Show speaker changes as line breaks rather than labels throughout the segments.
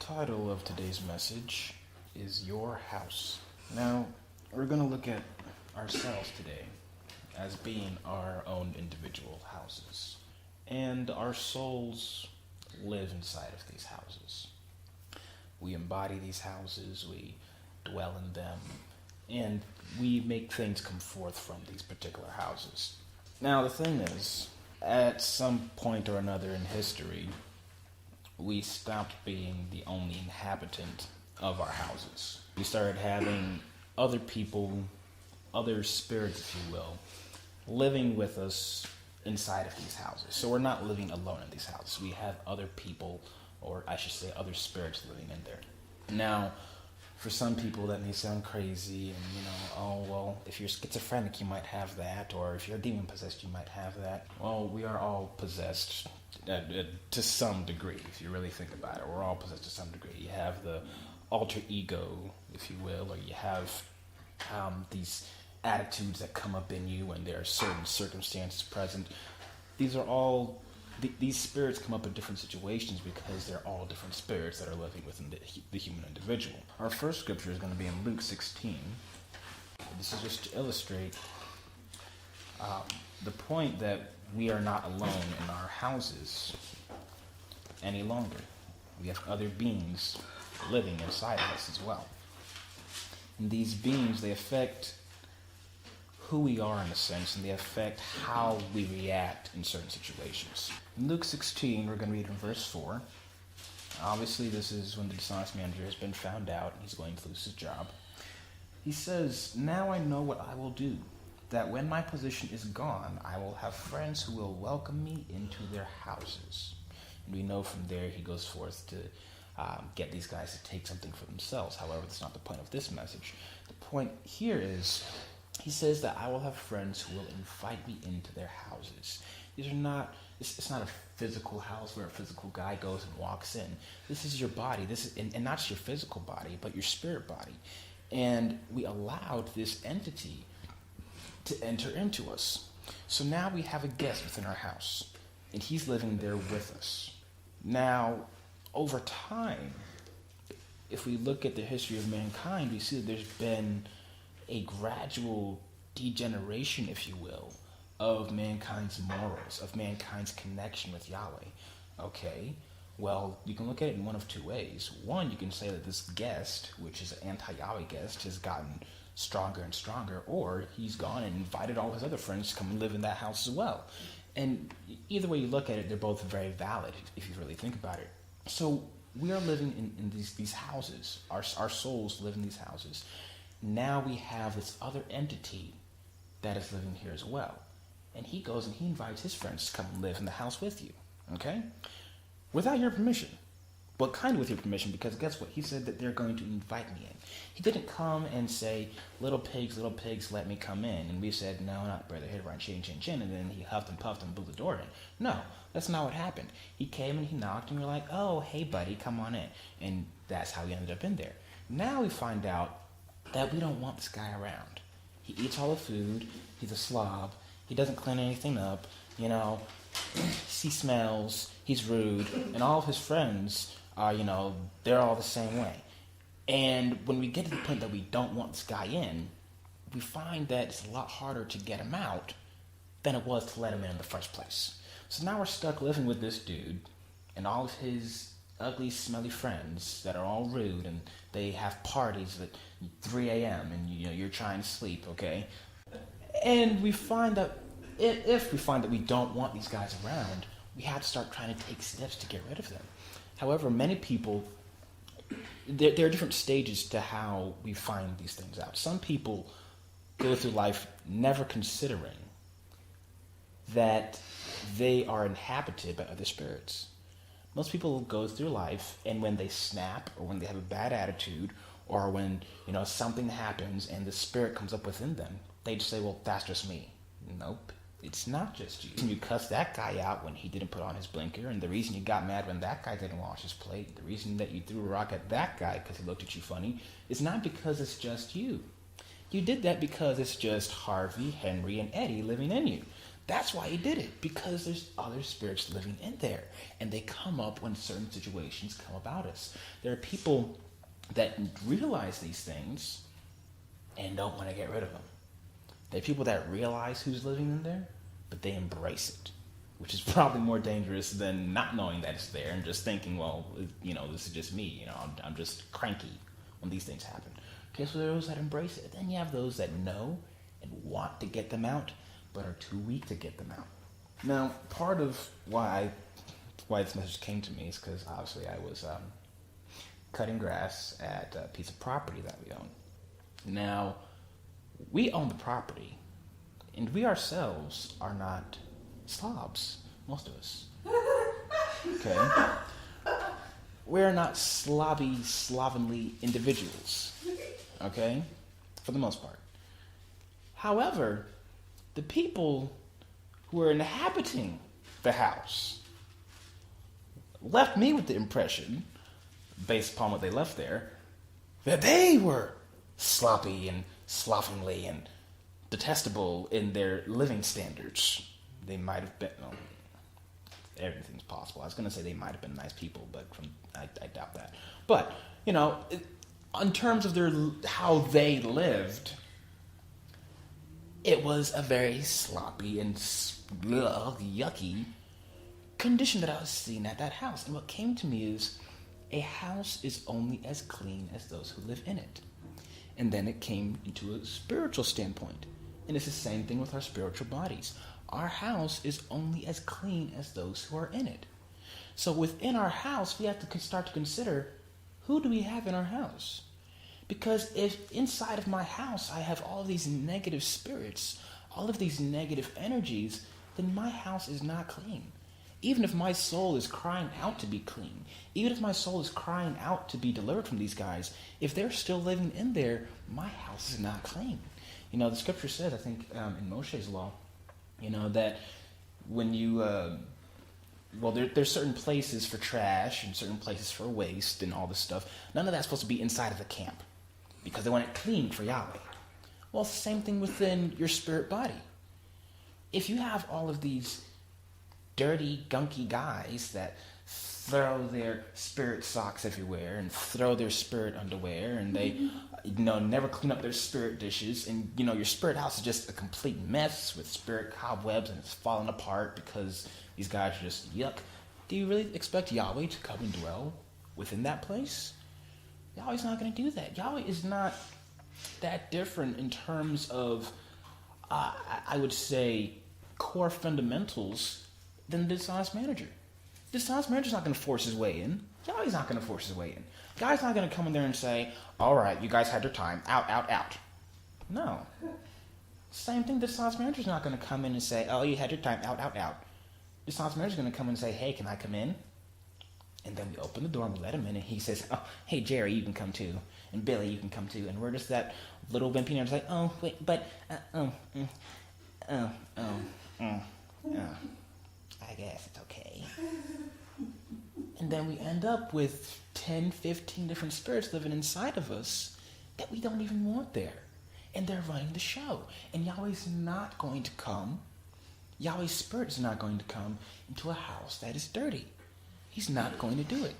title of today's message is Your House. Now, we're going to look at ourselves today as being our own individual houses. And our souls live inside of these houses. We embody these houses, we dwell in them, and we make things come forth from these particular houses. Now, the thing is, at some point or another in history, we stopped being the only inhabitant of our houses. We started having other people, other spirits, if you will, living with us inside of these houses. So we're not living alone in these houses. We have other people, or I should say other spirits living in there. Now, for some people that may sound crazy and, oh, well, if you're schizophrenic, you might have that, or if you're demon-possessed, you might have that. Well, we are all possessed to some degree, if you really think about it. We're all possessed to some degree. You have the alter ego, if you will, or you have these attitudes that come up in you when there are certain circumstances present. These spirits come up in different situations because they're all different spirits that are living within the human individual. Our first scripture is going to be in Luke 16. This is just to illustrate the point that we are not alone in our houses any longer. We have other beings living inside of us as well. And these beings, they affect who we are in a sense, and they affect how we react in certain situations. In Luke 16, we're going to read in verse 4. Obviously, this is when the dishonest manager has been found out and he's going to lose his job. He says, "Now I know what I will do, that when my position is gone, I will have friends who will welcome me into their houses." And we know from there he goes forth to get these guys to take something for themselves. However, that's not the point of this message. The point here is, he says that I will have friends who will invite me into their houses. These are not, it's not a physical house where a physical guy goes and walks in. This is your body, and not just your physical body, but your spirit body. And we allowed this entity to enter into us. So now we have a guest within our house, and he's living there with us. Now, over time, if we look at the history of mankind, we see that there's been a gradual degeneration, if you will, of mankind's morals, of mankind's connection with Yahweh. Okay, well, you can look at it in one of two ways. One, you can say that this guest, which is an anti-Yahweh guest, has gotten stronger and stronger, or he's gone and invited all his other friends to come and live in that house as well. And either way you look at it, they're both very valid, if you really think about it. So we are living in these houses. Our souls live in these houses. Now we have this other entity that is living here as well. And he goes and he invites his friends to come and live in the house with you. Okay? Without your permission. Well, kind of with your permission, because guess what? He said that they're going to invite me in. He didn't come and say, little pigs, let me come in. And we said, no, not brother, hit right, chin, chin, chin. And then he huffed and puffed and blew the door in. No, that's not what happened. He came and he knocked and we were like, oh, hey, buddy, come on in. And that's how he ended up in there. Now we find out that we don't want this guy around. He eats all the food. He's a slob. He doesn't clean anything up. He smells. He's rude. And all of his friends are, they're all the same way. And when we get to the point that we don't want this guy in, we find that it's a lot harder to get him out than it was to let him in the first place. So now we're stuck living with this dude and all of his ugly, smelly friends that are all rude, and they have parties at 3 a.m. and you're trying to sleep, okay? And we find that if we find that we don't want these guys around, we have to start trying to take steps to get rid of them. However, many people, there are different stages to how we find these things out. Some people go through life never considering that they are inhabited by other spirits. Most people go through life, and when they snap, or when they have a bad attitude, or when something happens and the spirit comes up within them, they just say, well, that's just me. Nope, it's not just you. You cussed that guy out when he didn't put on his blinker, and the reason you got mad when that guy didn't wash his plate, the reason that you threw a rock at that guy because he looked at you funny, is not because it's just you. You did that because it's just Harvey, Henry, and Eddie living in you. That's why he did it, because there's other spirits living in there, and they come up when certain situations come about us. There are people that realize these things and don't want to get rid of them. There are people that realize who's living in there, but they embrace it, which is probably more dangerous than not knowing that it's there and just thinking, well, this is just me. I'm just cranky when these things happen. Okay, so there are those that embrace it. Then you have those that know and want to get them out, but are too weak to get them out. Now, part of why this message came to me is because obviously I was cutting grass at a piece of property that we own. Now, we own the property, and we ourselves are not slobs, most of us. Okay? We're not slovenly individuals. Okay? For the most part. However, the people who are inhabiting the house left me with the impression, based upon what they left there, that they were sloppy and slovenly and detestable in their living standards. They might have been, everything's possible. I was going to say they might have been nice people, but I doubt that. But, in terms of how they lived, it was a very sloppy and yucky condition that I was seeing at that house. And what came to me is, a house is only as clean as those who live in it. And then it came into a spiritual standpoint. And it's the same thing with our spiritual bodies. Our house is only as clean as those who are in it. So within our house, we have to start to consider, who do we have in our house? Because if inside of my house I have all of these negative spirits, all of these negative energies, then my house is not clean. Even if my soul is crying out to be clean, even if my soul is crying out to be delivered from these guys, if they're still living in there, my house is not clean. The scripture says, I think in Moshe's law, that when you, there's certain places for trash and certain places for waste and all this stuff. None of that's supposed to be inside of the camp because they want it clean for Yahweh. Well, it's the same thing within your spirit body. If you have all of these dirty, gunky guys that throw their spirit socks everywhere and throw their spirit underwear and they, never clean up their spirit dishes, and, your spirit house is just a complete mess with spirit cobwebs and it's falling apart because these guys are just yuck. Do you really expect Yahweh to come and dwell within that place? Yahweh's not going to do that. Yahweh is not that different in terms of, I would say, core fundamentals than the dishonest manager. The dishonest manager's not going to force his way in. Yahweh's not going to force his way in. God's not going to come in there and say, all right, you guys had your time. Out, out, out. No. Same thing, the dishonest manager's not going to come in and say, oh, you had your time. Out, out, out. The dishonest manager's going to come in and say, hey, can I come in? And then we open the door and we let him in, and he says, oh, hey, Jerry, you can come too. And Billy, you can come too. And we're just that little wimpy nerd like, oh, wait, but, I guess it's okay. And then we end up with 10, 15 different spirits living inside of us that we don't even want there. And they're running the show. And Yahweh's not going to come. Yahweh's spirit is not going to come into a house that is dirty. He's not going to do it.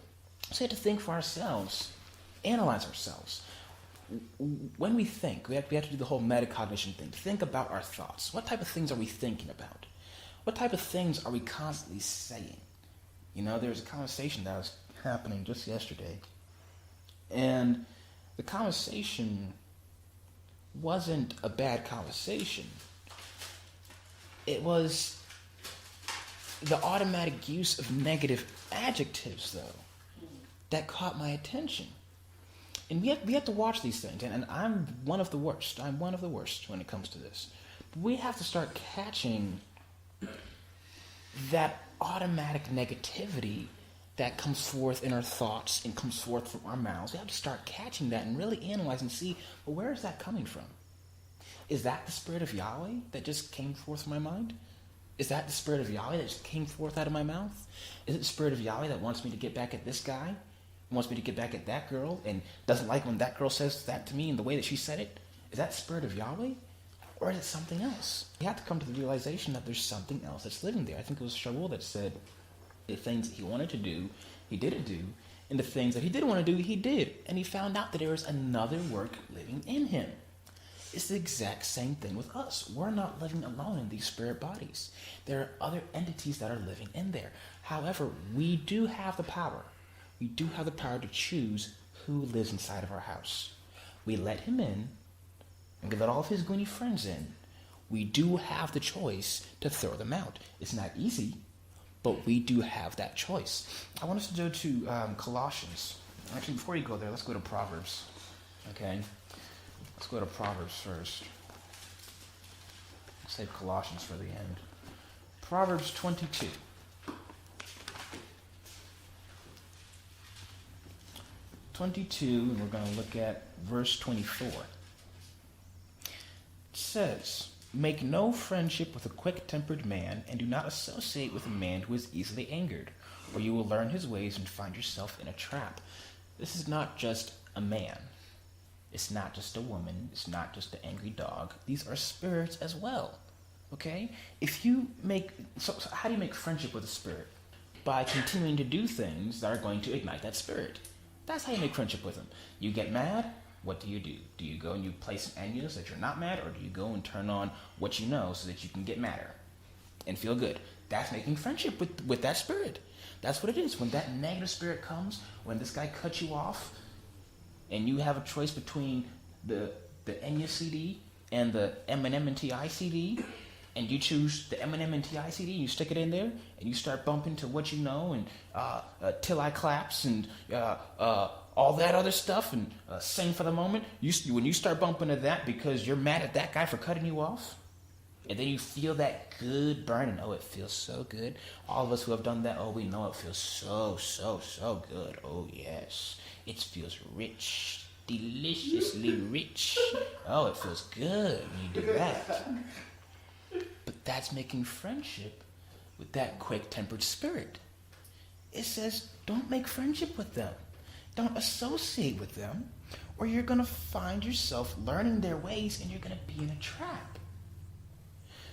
So we have to think for ourselves, analyze ourselves. When we think, we have to do the whole metacognition thing. Think about our thoughts. What type of things are we thinking about? What type of things are we constantly saying? There was a conversation that was happening just yesterday. And the conversation wasn't a bad conversation. It was the automatic use of negative adjectives, though, that caught my attention. And we have to watch these things. And I'm one of the worst. I'm one of the worst when it comes to this. But we have to start catching that automatic negativity that comes forth in our thoughts and comes forth from our mouths. We have to start catching that and really analyze and see, well, where is that coming from? Is that the spirit of Yahweh that just came forth from my mind? Is that the spirit of Yahweh that just came forth out of my mouth? Is it the spirit of Yahweh that wants me to get back at this guy? Wants me to get back at that girl and doesn't like when that girl says that to me in the way that she said it? Is that the spirit of Yahweh? Or is it something else? You have to come to the realization that there's something else that's living there. I think it was Shaul that said the things that he wanted to do, he didn't do, and the things that he didn't want to do, he did. And he found out that there was another work living in him. It's the exact same thing with us. We're not living alone in these spirit bodies. There are other entities that are living in there. However, we do have the power. We do have the power to choose who lives inside of our house. We let him in, and we let all of his goony friends in. We do have the choice to throw them out. It's not easy, but we do have that choice. I want us to go to Colossians. Actually, before you go there, let's go to Proverbs. Okay? Let's go to Proverbs first. Let's save Colossians for the end. Proverbs 22. And we're going to look at verse 24. It says, "Make no friendship with a quick-tempered man, and do not associate with a man who is easily angered, or you will learn his ways and find yourself in a trap." This is not just a man. It's not just a woman. It's not just an angry dog. These are spirits as well. Okay? So how do you make friendship with a spirit? By continuing to do things that are going to ignite that spirit. That's how you make friendship with them. You get mad, what do? Do you go and you play some Enya so that you're not mad, or do you go and turn on what you know so that you can get madder and feel good? That's making friendship with that spirit. That's what it is. When that negative spirit comes, when this guy cuts you off, and you have a choice between the Enya CD and the Eminem and T.I. CD, and you choose the Eminem and T.I. CD, and you stick it in there, and you start bumping to what you know, and Till I Claps, and all that other stuff, and Sing for the Moment. When you start bumping to that because you're mad at that guy for cutting you off, and then you feel that good burning. Oh, it feels so good. All of us who have done that, we know it feels so good. Oh, yes. It feels rich, deliciously rich. Oh, it feels good when you do that. But that's making friendship with that quick-tempered spirit. It says, don't make friendship with them. Don't associate with them, or you're going to find yourself learning their ways, and you're going to be in a trap.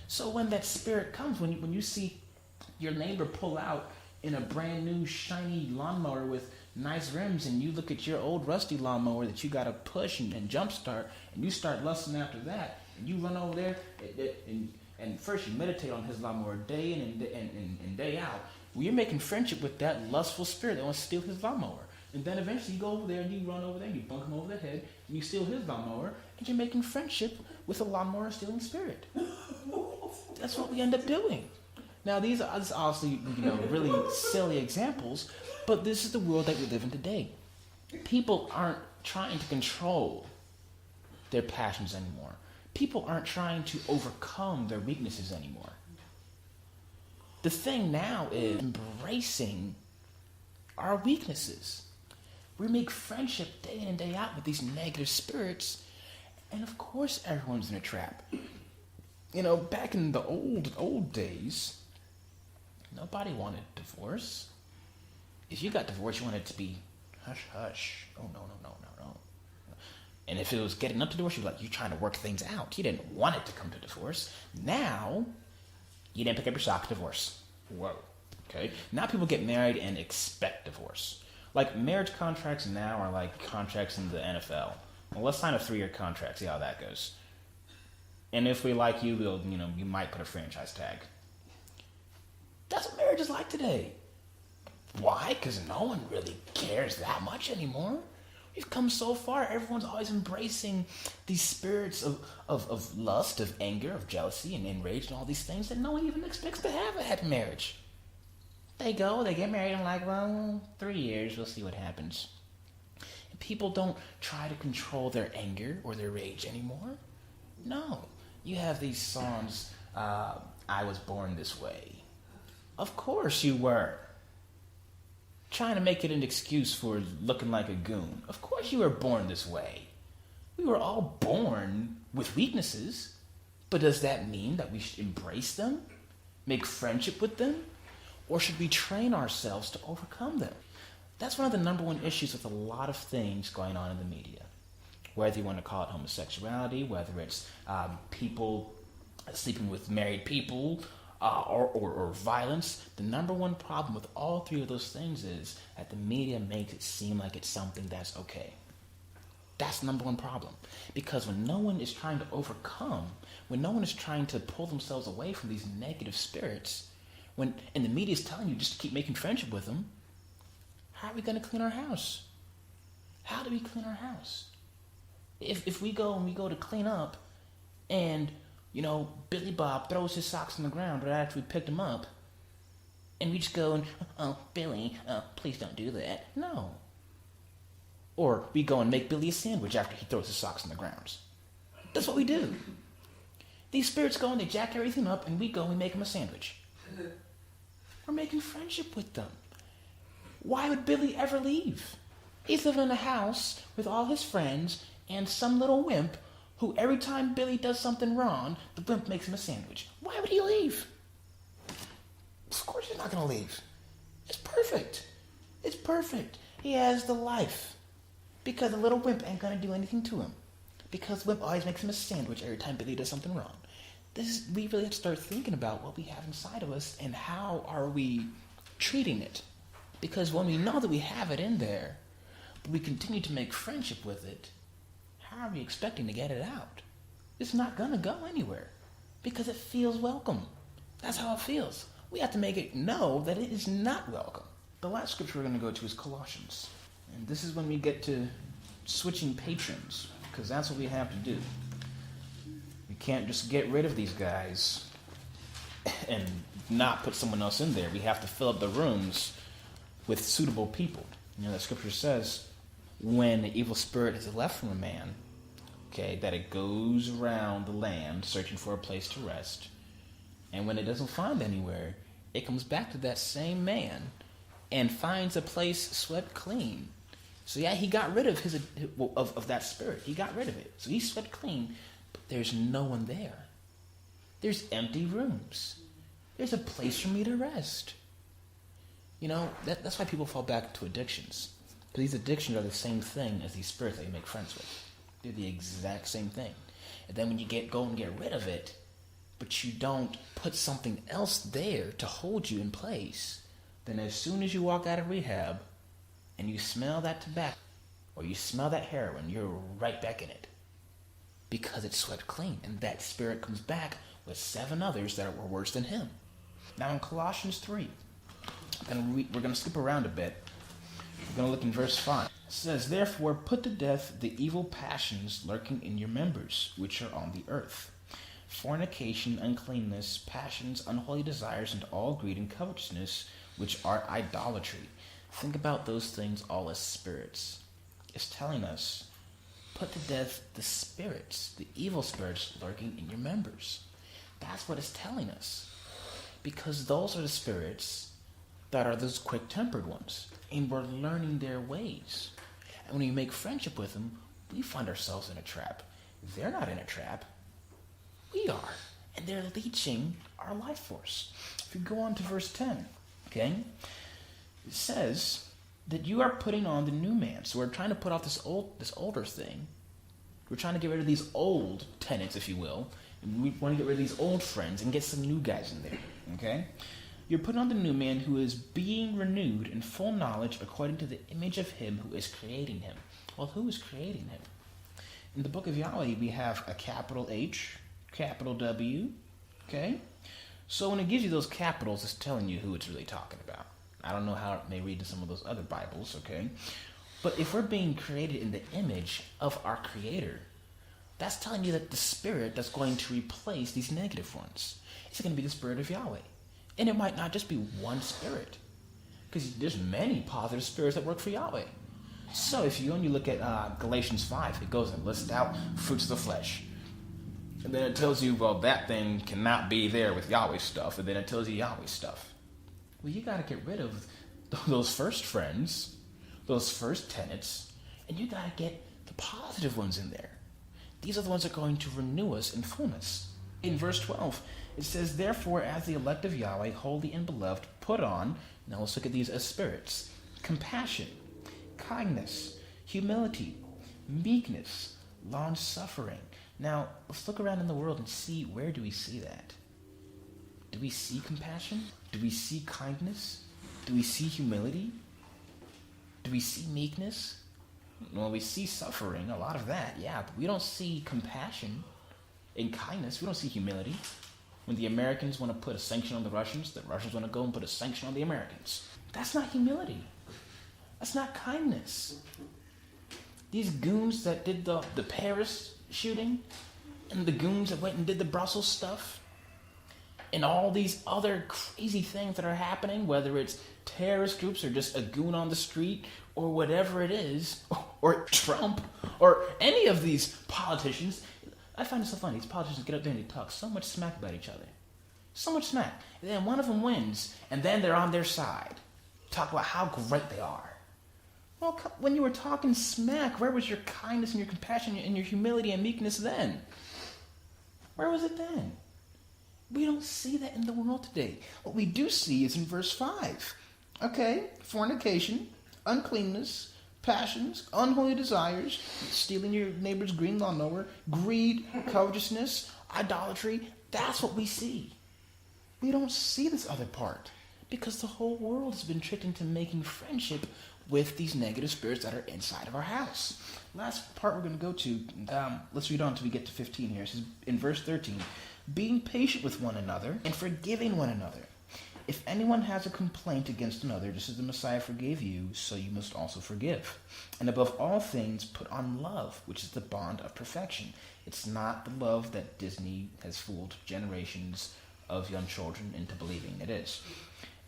So when that spirit comes, when you see your neighbor pull out in a brand new shiny lawnmower with nice rims, and you look at your old rusty lawnmower that you got to push and jump start, and you start lusting after that, and you run over there, and first you meditate on his lawnmower day in and day out. Well, you're making friendship with that lustful spirit that wants to steal his lawnmower. And then eventually you go over there and you run over there and you bunk him over the head, and you steal his lawnmower, and you're making friendship with a lawnmower stealing spirit. That's what we end up doing. Now, these are obviously, really silly examples, but this is the world that we live in today. People aren't trying to control their passions anymore. People aren't trying to overcome their weaknesses anymore. The thing now is embracing our weaknesses. We make friendship day in and day out with these negative spirits, and of course everyone's in a trap. Back in the old days, nobody wanted divorce. If you got divorced, you wanted it to be hush, hush. Oh, no. And if it was getting up to divorce, you're trying to work things out. You didn't want it to come to divorce. Now, you didn't pick up your sock, divorce. Whoa. Okay? Now people get married and expect divorce. Like, marriage contracts now are like contracts in the NFL. Well, let's sign a 3-year contract, see how that goes. And if we like you, you might put a franchise tag. That's what marriage is like today. Why? Because no one really cares that much anymore. We've come so far. Everyone's always embracing these spirits of lust, of anger, of jealousy, and rage, and all these things that no one even expects to have a happy marriage. They get married, and 3 years, we'll see what happens. And people don't try to control their anger or their rage anymore. No. You have these songs, I was born this way. Of course you were. Trying to make it an excuse for looking like a goon. Of course you were born this way. We were all born with weaknesses. But does that mean that we should embrace them? Make friendship with them? Or should we train ourselves to overcome them? That's one of the number one issues with a lot of things going on in the media. whether you want to call it homosexuality, whether it's people sleeping with married people, or violence. The number one problem with all three of those things is that the media makes it seem like it's something that's okay. That's the number one problem. Because when no one is trying to overcome, when no one is trying to pull themselves away from these negative spirits, and the media is telling you just to keep making friendship with them, how are we going to clean our house? How do we clean our house? If we go to clean up and, Billy Bob throws his socks on the ground right after we picked him up, and we just go and, oh, Billy, please don't do that. No. Or we go and make Billy a sandwich after he throws his socks on the ground. That's what we do. These spirits go and they jack everything up, and we go and we make them a sandwich. We're making friendship with them. Why would Billy ever leave? He's living in a house with all his friends and some little wimp who every time Billy does something wrong, the wimp makes him a sandwich. Why would he leave? Of course he's not going to leave. It's perfect. It's perfect. He has the life. Because the little wimp ain't going to do anything to him. Because the wimp always makes him a sandwich every time Billy does something wrong. We really have to start thinking about what we have inside of us and how are we treating it. Because when we know that we have it in there, but we continue to make friendship with it, how are we expecting to get it out? It's not going to go anywhere. Because it feels welcome. That's how it feels. We have to make it know that it is not welcome. The last scripture we're going to go to is Colossians. And this is when we get to switching patrons, because that's what we have to do. We can't just get rid of these guys and not put someone else in there. We have to fill up the rooms with suitable people. The scripture says, when the evil spirit is left from a man, that it goes around the land searching for a place to rest. And when it doesn't find anywhere, it comes back to that same man and finds a place swept clean. So he got rid of of that spirit. He got rid of it. So he swept clean, but there's no one there. There's empty rooms. There's a place for me to rest. That's why people fall back into addictions. Because these addictions are the same thing as these spirits that you make friends with. They're the exact same thing. And then when you go and get rid of it, but you don't put something else there to hold you in place, then as soon as you walk out of rehab and you smell that tobacco or you smell that heroin, you're right back in it. Because it's swept clean. And that spirit comes back with 7 others that were worse than him. Now in Colossians 3, we're going to skip around a bit. We're going to look in verse 5. It says, therefore put to death the evil passions lurking in your members, which are on the earth. Fornication, uncleanness, passions, unholy desires, and all greed and covetousness, which are idolatry. Think about those things all as spirits. It's telling us, put to death the spirits, the evil spirits lurking in your members. That's what it's telling us. Because those are the spirits that are those quick-tempered ones. And we're learning their ways. And when we make friendship with them, we find ourselves in a trap. They're not in a trap. We are. And they're leeching our life force. If you go on to verse 10, it says that you are putting on the new man. So we're trying to put off this older thing. We're trying to get rid of these old tenants, if you will. And we want to get rid of these old friends and get some new guys in there. Okay? You're putting on the new man who is being renewed in full knowledge according to the image of him who is creating him. Well, who is creating him? In the book of Yahweh, we have a capital H, capital W, okay? So when it gives you those capitals, it's telling you who it's really talking about. I don't know how it may read in some of those other Bibles, okay? But if we're being created in the image of our Creator, that's telling you that the spirit that's going to replace these negative ones is going to be the spirit of Yahweh. And it might not just be one spirit, because there's many positive spirits that work for Yahweh. So if you only look at Galatians 5, it goes and lists out fruits of the flesh. And then it tells you, well, that thing cannot be there with Yahweh stuff. And then it tells you Yahweh stuff. Well, you got to get rid of those first friends, those first tenants, and you got to get the positive ones in there. These are the ones that are going to renew us in fullness. In verse 12, it says, therefore, as the elect of Yahweh, holy and beloved, put on, now let's look at these as spirits, compassion, kindness, humility, meekness, long suffering. Now, let's look around in the world and see, where do we see that? Do we see compassion? Do we see kindness? Do we see humility? Do we see meekness? Well, we see suffering, a lot of that, yeah, but we don't see compassion and kindness. We don't see humility. When the Americans want to put a sanction on the Russians want to go and put a sanction on the Americans. That's not humility. That's not kindness. These goons that did the Paris shooting, and the goons that went and did the Brussels stuff, and all these other crazy things that are happening, whether it's terrorist groups or just a goon on the street or whatever it is, or Trump, or any of these politicians. I find it so funny. These politicians get up there and they talk so much smack about each other. So much smack. And then one of them wins, and then they're on their side. Talk about how great they are. Well, when you were talking smack, where was your kindness and your compassion and your humility and meekness then? Where was it then? We don't see that in the world today. What we do see is in verse 5. Okay, fornication, uncleanness, passions, unholy desires, stealing your neighbor's green lawnmower, greed, covetousness, idolatry. That's what we see. We don't see this other part because the whole world has been tricked into making friendship with these negative spirits that are inside of our house. Last part we're going to go to, let's read on until we get to 15 here. It says in verse 13, being patient with one another and forgiving one another. If anyone has a complaint against another, just as the Messiah forgave you, so you must also forgive. And above all things, put on love, which is the bond of perfection. It's not the love that Disney has fooled generations of young children into believing it is.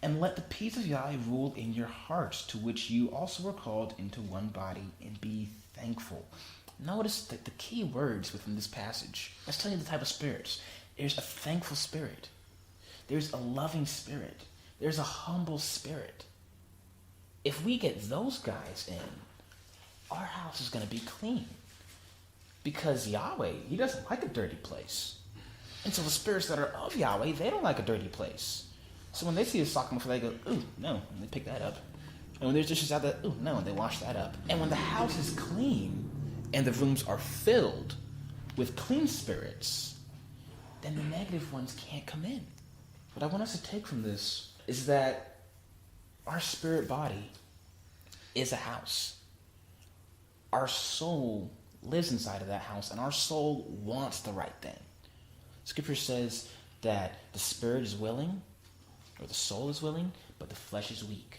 And let the peace of Yahweh rule in your hearts, to which you also were called into one body, and be thankful. Notice that the key words within this passage. Let's tell you the type of spirits. There's a thankful spirit. There's a loving spirit. There's a humble spirit. If we get those guys in, our house is going to be clean. Because Yahweh, he doesn't like a dirty place. And so the spirits that are of Yahweh, they don't like a dirty place. So when they see a sock on the floor, they go, ooh, no, and they pick that up. And when there's dishes out there, ooh, no, and they wash that up. And when the house is clean and the rooms are filled with clean spirits, then the negative ones can't come in. What I want us to take from this is that our spirit body is a house. Our soul lives inside of that house, and our soul wants the right thing. Scripture says that the spirit is willing, or the soul is willing, but the flesh is weak.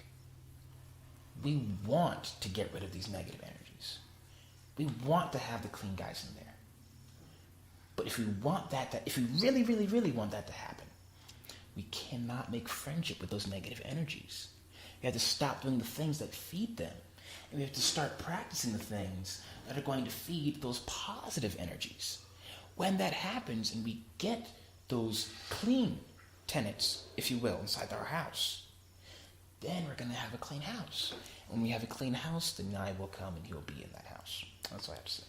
We want to get rid of these negative energies. We want to have the clean guys in there. But if we want that, if we really, really, really want that to happen, we cannot make friendship with those negative energies. We have to stop doing the things that feed them. And we have to start practicing the things that are going to feed those positive energies. When that happens and we get those clean tenants, if you will, inside our house, then we're going to have a clean house. When we have a clean house, then I will come and he will be in that house. That's all I have to say.